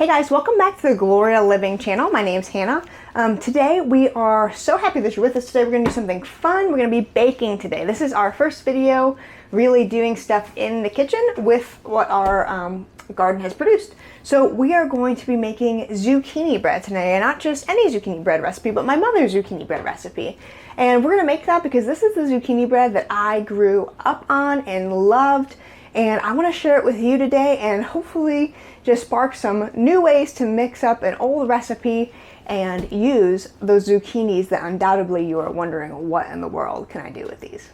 Hey guys, welcome back to the Gloria Living channel. My name's Hannah. Today we are so happy that you're with us today. We're going to do something fun. We're going to be baking today. This is our first video really doing stuff in the kitchen with what our garden has produced. So we are going to be making zucchini bread today, and not just any zucchini bread recipe, but my mother's zucchini bread recipe. And we're going to make that because this is the zucchini bread that I grew up on and loved. And I want to share it with you today and hopefully just spark some new ways to mix up an old recipe and use those zucchinis that undoubtedly you are wondering, what in the world can I do with these?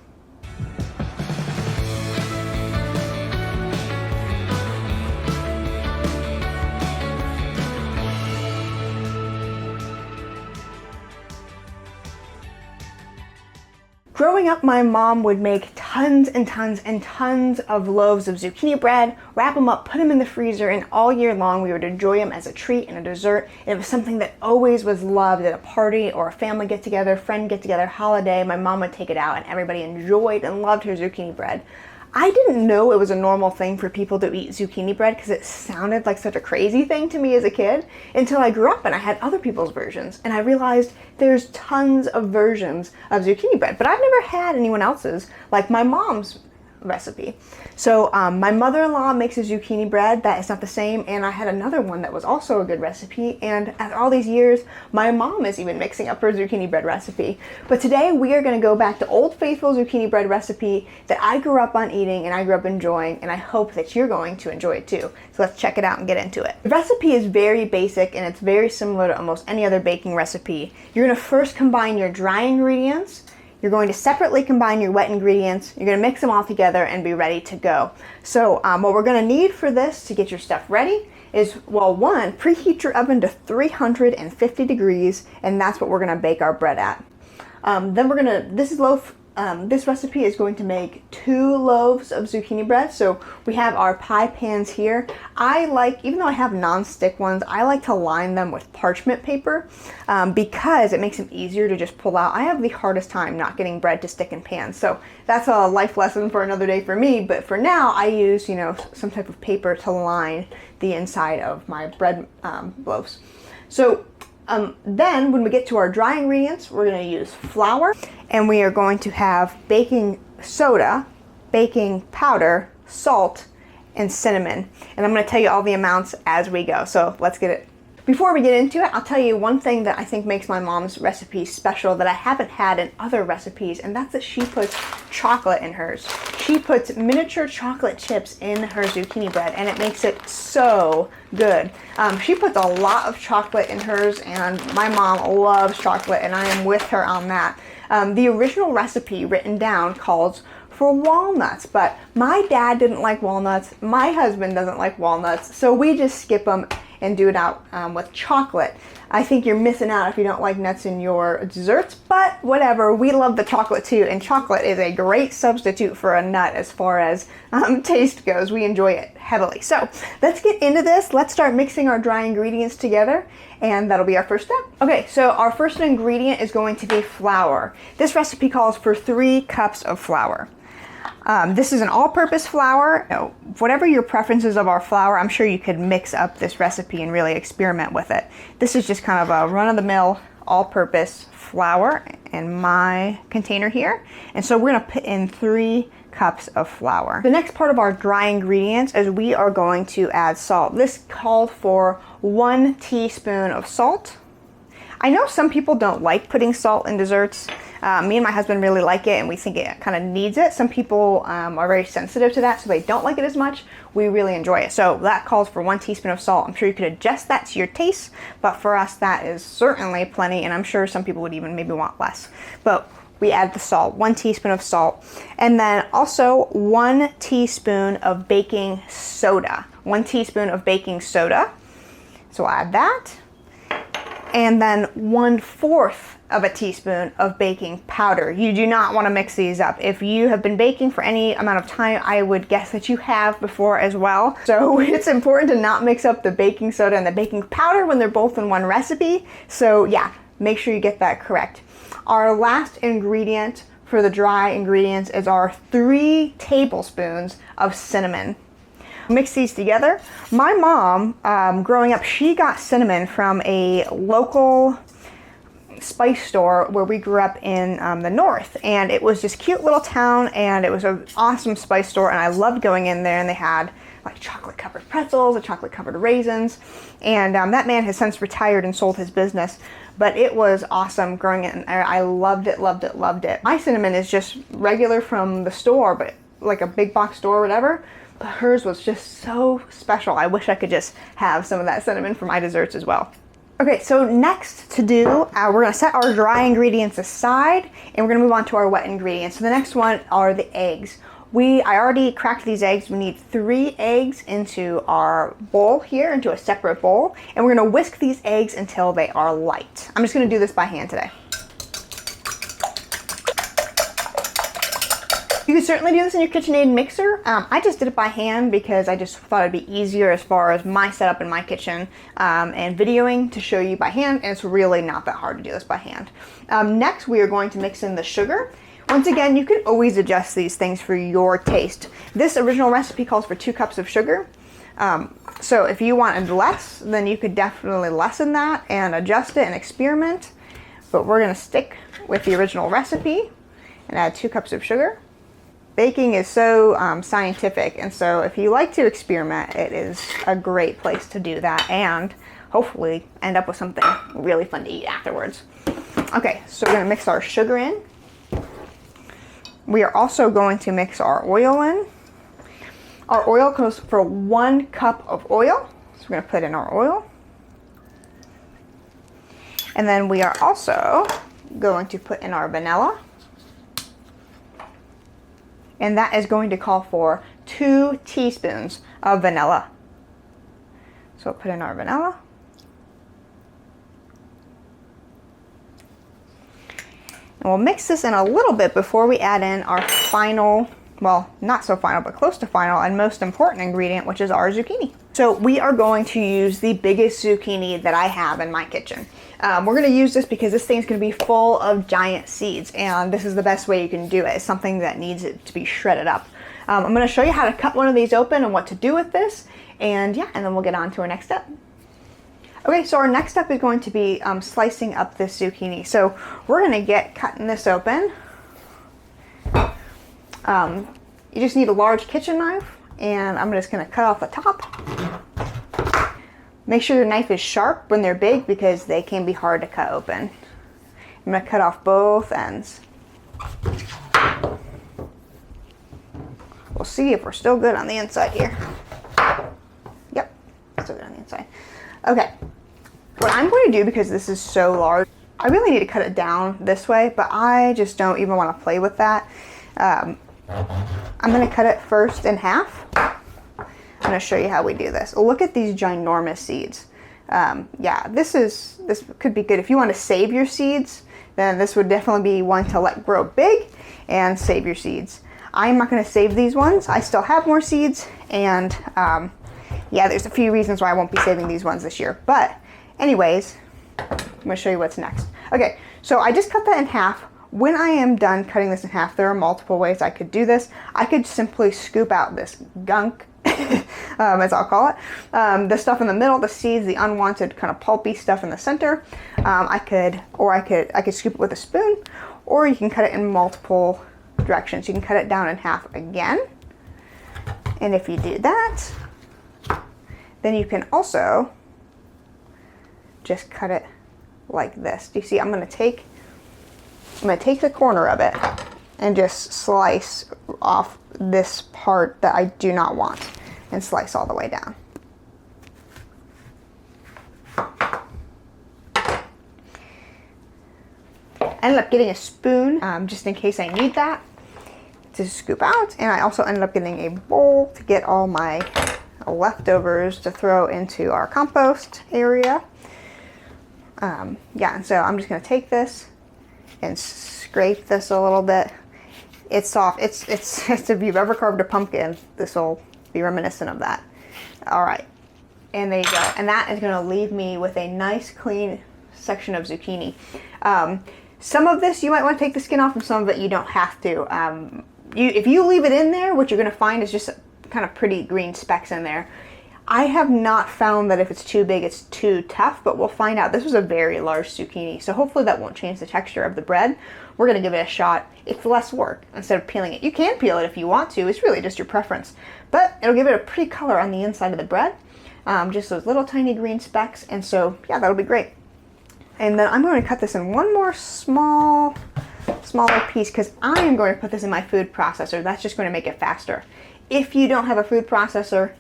Growing up, my mom would make tons and tons and tons of loaves of zucchini bread, wrap them up, put them in the freezer, and all year long we would enjoy them as a treat and a dessert. It was something that always was loved at a party or a family get-together, friend get-together, holiday. My mom would take it out and everybody enjoyed and loved her zucchini bread. I didn't know it was a normal thing for people to eat zucchini bread because it sounded like such a crazy thing to me as a kid until I grew up and I had other people's versions and I realized there's tons of versions of zucchini bread, but I've never had anyone else's, like my mom's recipe. So my mother-in-law makes a zucchini bread that is not the same, and I had another one that was also a good recipe, and after all these years my mom is even mixing up her zucchini bread recipe. But today we are going to go back to Old Faithful zucchini bread recipe that I grew up on eating and I grew up enjoying, and I hope that you're going to enjoy it too. So let's check it out and get into it. The recipe is very basic and it's very similar to almost any other baking recipe. You're going to first combine your dry ingredients. You're going to separately combine your wet ingredients. You're going to mix them all together and be ready to go. So what we're going to need for this to get your stuff ready is, well, one, preheat your oven to 350 degrees, and that's what we're going to bake our bread at. Then we're going to, this recipe is going to make 2 loaves of zucchini bread. So we have our pie pans here. I like, even though I have non-stick ones, I like to line them with parchment paper because it makes them easier to just pull out. I have the hardest time not getting bread to stick in pans. So that's a life lesson for another day for me. But for now, I use, some type of paper to line the inside of my bread loaves. So then when we get to our dry ingredients, we're going to use flour, and we are going to have baking soda, baking powder, salt, and cinnamon. And I'm going to tell you all the amounts as we go. So let's get it. Before we get into it, I'll tell you one thing that I think makes my mom's recipe special that I haven't had in other recipes, and that's that she puts chocolate in hers. She puts miniature chocolate chips in her zucchini bread, and it makes it so good. She puts a lot of chocolate in hers, and my mom loves chocolate, and I am with her on that. The original recipe written down calls for walnuts, but my dad didn't like walnuts, my husband doesn't like walnuts, so we just skip them and do it out with chocolate. I think you're missing out if you don't like nuts in your desserts, but whatever, we love the chocolate too, and chocolate is a great substitute for a nut as far as taste goes. We enjoy it heavily. So let's get into this. Let's start mixing our dry ingredients together, and that'll be our first step. Okay, so our first ingredient is going to be flour. This recipe calls for 3 cups of flour. This is an all-purpose flour. Whatever your preferences of our flour, I'm sure you could mix up this recipe and really experiment with it. This is just kind of a run-of-the-mill all-purpose flour in my container here. And so we're going to put in 3 cups of flour. The next part of our dry ingredients is we are going to add salt. This called for 1 teaspoon of salt. I know some people don't like putting salt in desserts. Me and my husband really like it, and we think it kind of needs it. Some people are very sensitive to that, so they don't like it as much. We really enjoy it. So that calls for 1 teaspoon of salt. I'm sure you could adjust that to your taste, but for us that is certainly plenty, and I'm sure some people would even maybe want less. But we add the salt, 1 teaspoon of salt, and then also 1 teaspoon of baking soda. 1 teaspoon of baking soda. So I'll add that. And then 1/4 of a teaspoon of baking powder. You do not want to mix these up. If you have been baking for any amount of time, I would guess that you have before as well. So it's important to not mix up the baking soda and the baking powder when they're both in one recipe. So yeah, make sure you get that correct. Our last ingredient for the dry ingredients is our 3 tablespoons of cinnamon. Mix these together. My mom, growing up, she got cinnamon from a local spice store where we grew up in the north, and it was this cute little town, and it was an awesome spice store, and I loved going in there, and they had like chocolate covered pretzels and chocolate covered raisins, and that man has since retired and sold his business, but it was awesome growing it, and I loved it, loved it, loved it. My cinnamon is just regular from the store, but like a big box store or whatever, but hers was just so special. I wish I could just have some of that cinnamon for my desserts as well. Okay, so next to do, we're gonna set our dry ingredients aside, and we're gonna move on to our wet ingredients. So the next one are the eggs. I already cracked these eggs. We need 3 eggs into our bowl here, into a separate bowl, and we're gonna whisk these eggs until they are light. I'm just gonna do this by hand today. You can certainly do this in your KitchenAid mixer. I just did it by hand because I just thought it'd be easier as far as my setup in my kitchen and videoing to show you by hand, and it's really not that hard to do this by hand. Next, we are going to mix in the sugar. Once again, you can always adjust these things for your taste. This original recipe calls for 2 cups of sugar. So if you wanted less, then you could definitely lessen that and adjust it and experiment. But we're gonna stick with the original recipe and add 2 cups of sugar. Baking is so scientific, and so if you like to experiment, it is a great place to do that and hopefully end up with something really fun to eat afterwards. Okay, so we're gonna mix our sugar in. We are also going to mix our oil in. Our oil goes for 1 cup of oil, so we're gonna put in our oil. And then we are also going to put in our vanilla. And that is going to call for 2 teaspoons of vanilla. So we'll put in our vanilla. And we'll mix this in a little bit before we add in our final, well, not so final, but close to final and most important ingredient, which is our zucchini. So we are going to use the biggest zucchini that I have in my kitchen. We're going to use this because this thing's going to be full of giant seeds, and this is the best way you can do it. It's something that needs it to be shredded up. I'm going to show you how to cut one of these open and what to do with this, and yeah, and then we'll get on to our next step. Okay, so our next step is going to be slicing up this zucchini. So we're going to get cutting this open. You just need a large kitchen knife, and I'm just going to cut off the top. Make sure your knife is sharp when they're big because they can be hard to cut open. I'm going to cut off both ends. We'll see if we're still good on the inside here. Yep, still good on the inside. Okay, what I'm going to do, because this is so large, I really need to cut it down this way, but I just don't even want to play with that. I'm going to cut it first in half. I'm going to show you how we do this. Look at these ginormous seeds. Yeah, this could be good. If you want to save your seeds, then this would definitely be one to let grow big and save your seeds. I'm not going to save these ones. I still have more seeds, and yeah, there's a few reasons why I won't be saving these ones this year. But anyways, I'm going to show you what's next. Okay, so I just cut that in half. When I am done cutting this in half, there are multiple ways I could do this. I could simply scoop out this gunk, as I'll call it. The stuff in the middle, the seeds, the unwanted kind of pulpy stuff in the center. I could scoop it with a spoon, or you can cut it in multiple directions. You can cut it down in half again. And if you do that, then you can also just cut it like this. Do you see? I'm going to take the corner of it and just slice off this part that I do not want and slice all the way down. I ended up getting a spoon just in case I need that to scoop out, and I also ended up getting a bowl to get all my leftovers to throw into our compost area. Yeah, and so I'm just going to take this and scrape this a little bit. It's soft. It's if you've ever carved a pumpkin, this will be reminiscent of that. All right, and there you go. And that is going to leave me with a nice clean section of zucchini. Some of this you might want to take the skin off, and some of it you don't have to. If you leave it in there, what you're going to find is just kind of pretty green specks in there. I have not found that if it's too big, it's too tough, but we'll find out. This was a very large zucchini, so hopefully that won't change the texture of the bread. We're gonna give it a shot. It's less work instead of peeling it. You can peel it if you want to. It's really just your preference, but it'll give it a pretty color on the inside of the bread. Just those little tiny green specks, and so yeah, that'll be great. And then I'm going to cut this in one more smaller piece because I am going to put this in my food processor. That's just going to make it faster. If you don't have a food processor,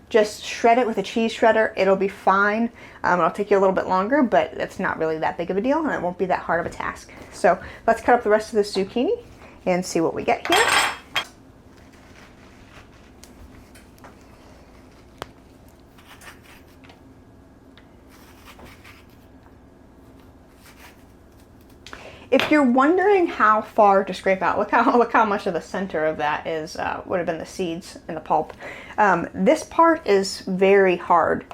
just shred it with a cheese shredder. It'll be fine. It'll take you a little bit longer, but it's not really that big of a deal, and it won't be that hard of a task. So let's cut up the rest of this zucchini and see what we get here. If you're wondering how far to scrape out, look how much of the center of that is would have been the seeds and the pulp. This part is very hard.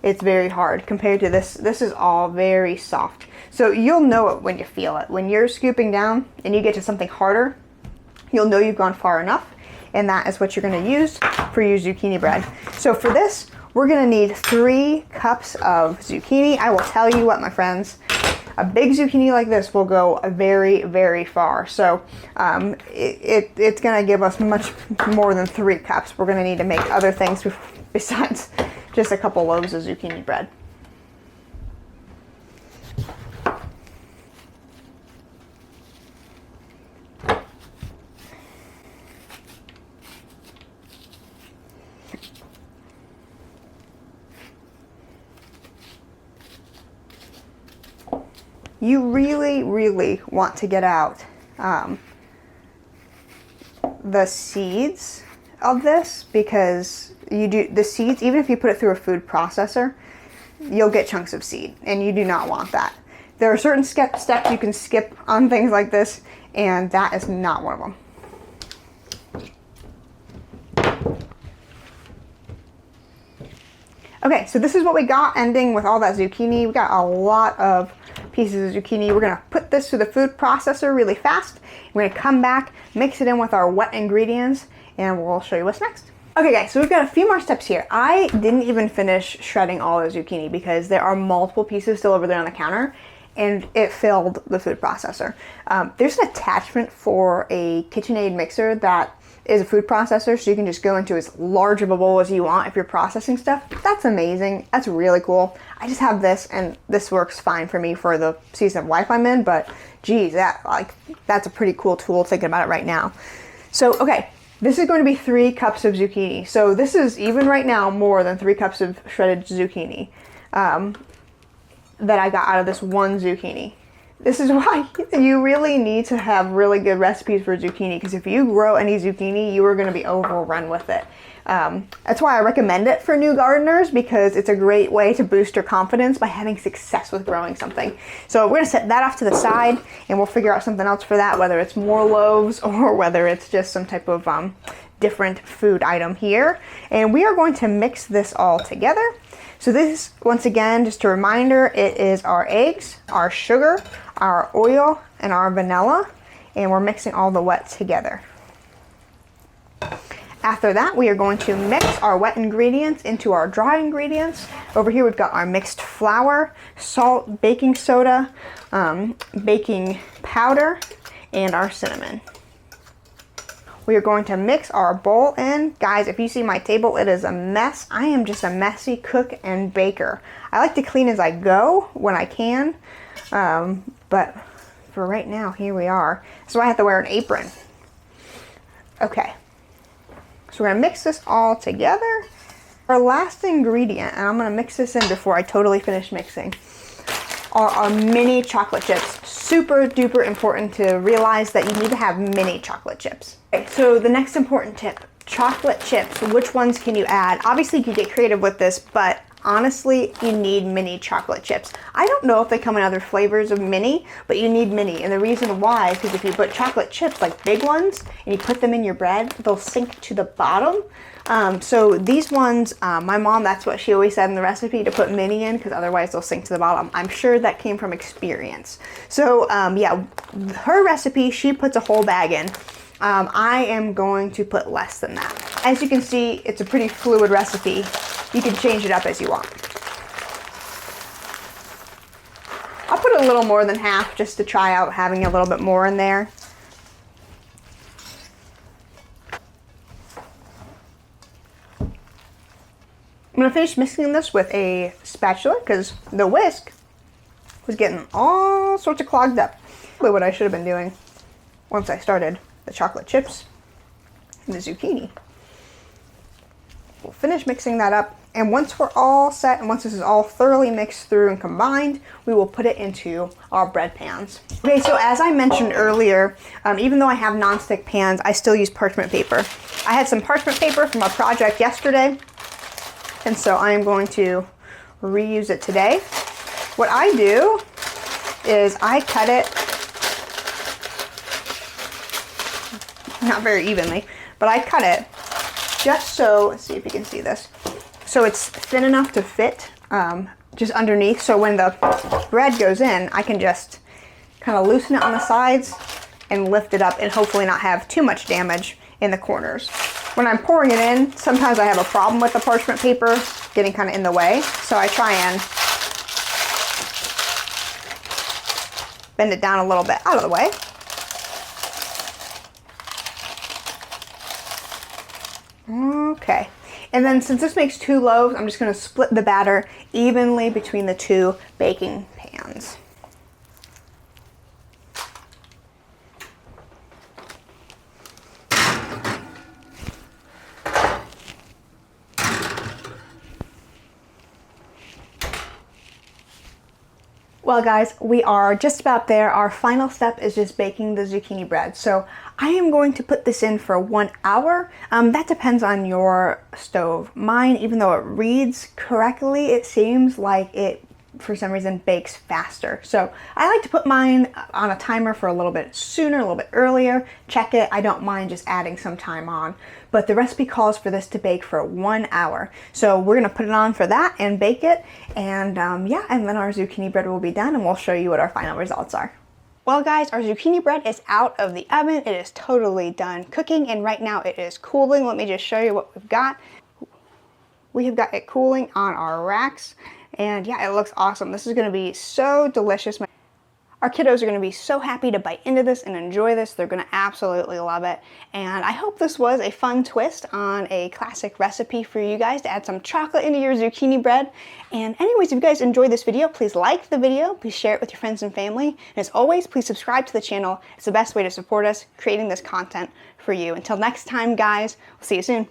It's very hard compared to this. This is all very soft. So you'll know it when you feel it. When you're scooping down and you get to something harder, you'll know you've gone far enough, and that is what you're going to use for your zucchini bread. So for this, we're going to need 3 cups of zucchini. I will tell you what, my friends. A big zucchini like this will go very, very far. So it's going to give us much more than 3 cups. We're going to need to make other things besides just a couple loaves of zucchini bread. You really, really want to get out the seeds of this, because the seeds, even if you put it through a food processor, you'll get chunks of seed, and you do not want that. There are certain steps you can skip on things like this, and that is not one of them. Okay, so this is what we got ending with all that zucchini. We got a lot of pieces of zucchini. We're gonna put this through the food processor really fast. We're gonna come back, mix it in with our wet ingredients, and we'll show you what's next. Okay guys, so we've got a few more steps here. I didn't even finish shredding all the zucchini because there are multiple pieces still over there on the counter, and it filled the food processor. There's an attachment for a KitchenAid mixer that is a food processor, so you can just go into as large of a bowl as you want if you're processing stuff. That's amazing. That's really cool. I just have this, and this works fine for me for the season of life I'm in, but geez, that's a pretty cool tool thinking about it right now. So, okay, this is going to be 3 cups of zucchini. So this is, even right now, more than 3 cups of shredded zucchini that I got out of this one zucchini. This is why you really need to have really good recipes for zucchini, because if you grow any zucchini, you are going to be overrun with it. That's why I recommend it for new gardeners, because it's a great way to boost your confidence by having success with growing something. So we're going to set that off to the side, and we'll figure out something else for that, whether it's more loaves or whether it's just some type of different food item here. And we are going to mix this all together. So this, once again, just a reminder, it is our eggs, our sugar, our oil, and our vanilla, and we're mixing all the wet together. After that, we are going to mix our wet ingredients into our dry ingredients. Over here, we've got our mixed flour, salt, baking soda, baking powder, and our cinnamon. We are going to mix our bowl in. Guys, if you see my table, it is a mess. I am just a messy cook and baker. I like to clean as I go when I can, but for right now, here we are. So I have to wear an apron. Okay, so we're gonna mix this all together. Our last ingredient, and I'm gonna mix this in before I totally finish mixing, are our mini chocolate chips. Super duper important to realize that you need to have mini chocolate chips. Okay, so the next important tip, chocolate chips. Which ones can you add? Obviously you can get creative with this, but honestly, you need mini chocolate chips. I don't know if they come in other flavors of mini, but you need mini. And the reason why is because if you put chocolate chips, like big ones, and you put them in your bread, they'll sink to the bottom. So these ones, my mom, that's what she always said in the recipe, to put mini in, because otherwise they'll sink to the bottom. I'm sure that came from experience. So yeah, her recipe, she puts a whole bag in. I am going to put less than that. As you can see, it's a pretty fluid recipe. You can change it up as you want. I'll put a little more than half just to try out having a little bit more in there. I'm gonna finish mixing this with a spatula because the whisk was getting all sorts of clogged up. Probably what I should have been doing once I started the chocolate chips and the zucchini. We'll finish mixing that up, and once we're all set and once this is all thoroughly mixed through and combined, we will put it into our bread pans. Okay, so as I mentioned earlier, even though I have nonstick pans, I still use parchment paper. I had some parchment paper from a project yesterday, and so I am going to reuse it today. What I do is I cut it, not very evenly, but I cut it just so, let's see if you can see this, so it's thin enough to fit just underneath, so when the bread goes in, I can just kind of loosen it on the sides and lift it up and hopefully not have too much damage in the corners. When I'm pouring it in, sometimes I have a problem with the parchment paper getting kind of in the way, so I try and bend it down a little bit out of the way. Okay, and then since this makes 2 loaves, I'm just going to split the batter evenly between the 2 baking pans. Well guys, we are just about there. Our final step is just baking the zucchini bread. So I am going to put this in for 1 hour. That depends on your stove. Mine, even though it reads correctly, it seems like it, for some reason, bakes faster. So I like to put mine on a timer for a little bit sooner, a little bit earlier. Check it. I don't mind just adding some time on. But the recipe calls for this to bake for 1 hour. So we're gonna put it on for that and bake it. And yeah, and then our zucchini bread will be done and we'll show you what our final results are. Well guys, our zucchini bread is out of the oven. It is totally done cooking and right now it is cooling. Let me just show you what we've got. We have got it cooling on our racks and yeah, it looks awesome. This is gonna be so delicious. Our kiddos are going to be so happy to bite into this and enjoy this. They're going to absolutely love it. And I hope this was a fun twist on a classic recipe for you guys to add some chocolate into your zucchini bread. And anyways, if you guys enjoyed this video, please like the video. Please share it with your friends and family. And as always, please subscribe to the channel. It's the best way to support us creating this content for you. Until next time, guys, we'll see you soon.